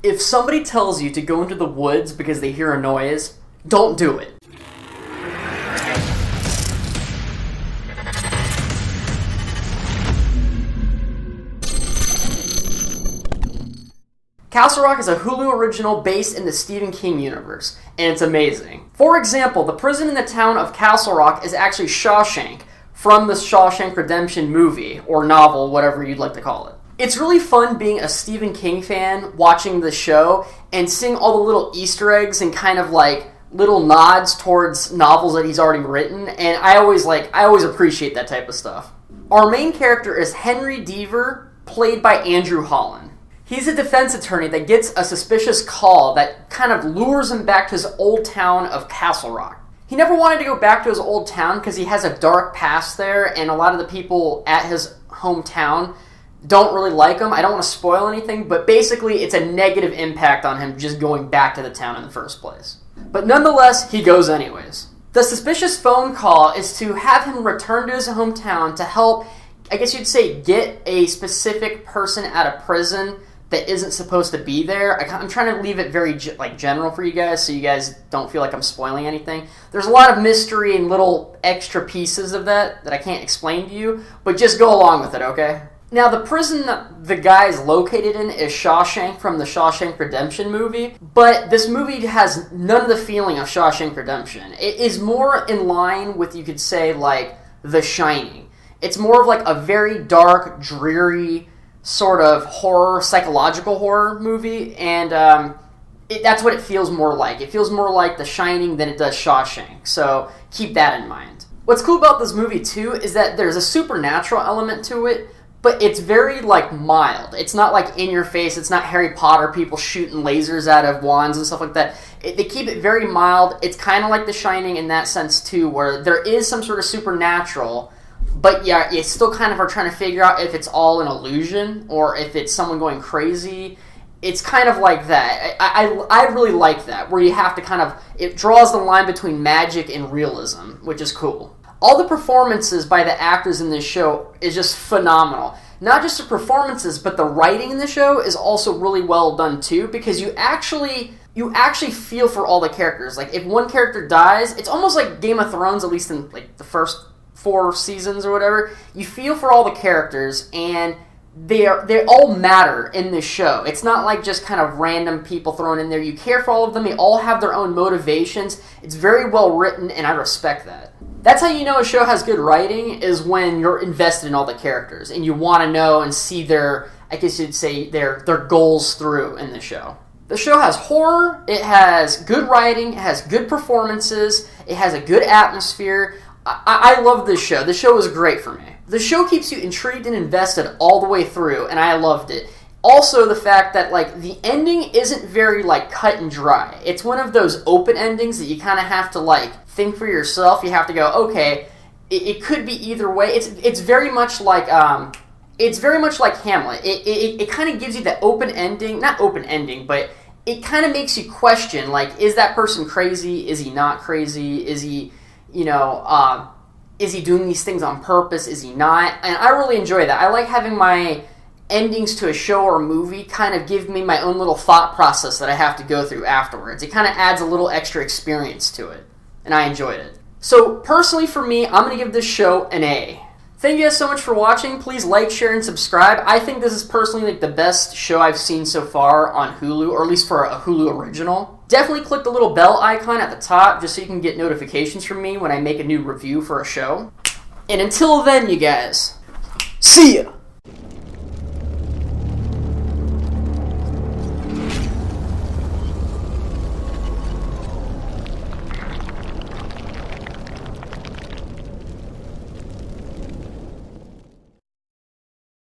If somebody tells you to go into the woods because they hear a noise, don't do it. Castle Rock is a Hulu original based in the Stephen King universe, and it's amazing. For example, the prison in the town of Castle Rock is actually Shawshank, from the Shawshank Redemption movie, or novel, whatever you'd like to call it. It's really fun being a Stephen King fan, watching the show, and seeing all the little Easter eggs and kind of like little nods towards novels that he's already written, and I always appreciate that type of stuff. Our main character is Henry Deaver, played by Andrew Holland. He's a defense attorney that gets a suspicious call that kind of lures him back to his old town of Castle Rock. He never wanted to go back to his old town because he has a dark past there, and a lot of the people at his hometown don't really like him. I don't want to spoil anything, but basically it's a negative impact on him just going back to the town in the first place. But nonetheless, he goes anyways. The suspicious phone call is to have him return to his hometown to help, I guess you'd say, get a specific person out of prison that isn't supposed to be there. I'm trying to leave it very general for you guys so you guys don't feel like I'm spoiling anything. There's a lot of mystery and little extra pieces of that I can't explain to you, but just go along with it, okay? Now, the prison that the guy is located in is Shawshank from the Shawshank Redemption movie, but this movie has none of the feeling of Shawshank Redemption. It is more in line with, you could say, like, The Shining. It's more of like a very dark, dreary, sort of horror, psychological horror movie, and that's what it feels more like. It feels more like The Shining than it does Shawshank, so keep that in mind. What's cool about this movie, too, is that there's a supernatural element to it, but it's very, mild. It's not, in your face. It's not Harry Potter, people shooting lasers out of wands and stuff like that. They keep it very mild. It's kind of like The Shining in that sense, too, where there is some sort of supernatural, but yeah, you still kind of are trying to figure out if it's all an illusion or if it's someone going crazy. It's kind of like that. I really like that, where you have to it draws the line between magic and realism, which is cool. All the performances by the actors in this show is just phenomenal. Not just the performances, but the writing in the show is also really well done too, because you actually feel for all the characters. Like, if one character dies, it's almost like Game of Thrones, at least in the first 4 seasons or whatever. You feel for all the characters, and they all matter in this show. It's not like just kind of random people thrown in there. You care for all of them. They all have their own motivations. It's very well written, and I respect that. That's how you know a show has good writing, is when you're invested in all the characters and you want to know and see their, I guess you'd say, their goals through in the show. The show has horror, it has good writing, it has good performances, it has a good atmosphere. I love this show. The show was great for me. The show keeps you intrigued and invested all the way through, and I loved it. Also, the fact that, the ending isn't very, cut and dry. It's one of those open endings that you kind of have to, think for yourself. You have to go, okay, it could be either way. It's very much like, Hamlet. It kind of gives you that open ending, not open ending, but it kind of makes you question, is that person crazy? Is he not crazy? Is he, is he doing these things on purpose? Is he not? And I really enjoy that. I like having my endings to a show or a movie kind of give me my own little thought process that I have to go through afterwards. It kind of adds a little extra experience to it, and I enjoyed it. So, personally for me, I'm going to give this show an A. Thank you guys so much for watching. Please like, share, and subscribe. I think this is personally the best show I've seen so far on Hulu, or at least for a Hulu original. Definitely click the little bell icon at the top just so you can get notifications from me when I make a new review for a show. And until then, you guys, see ya!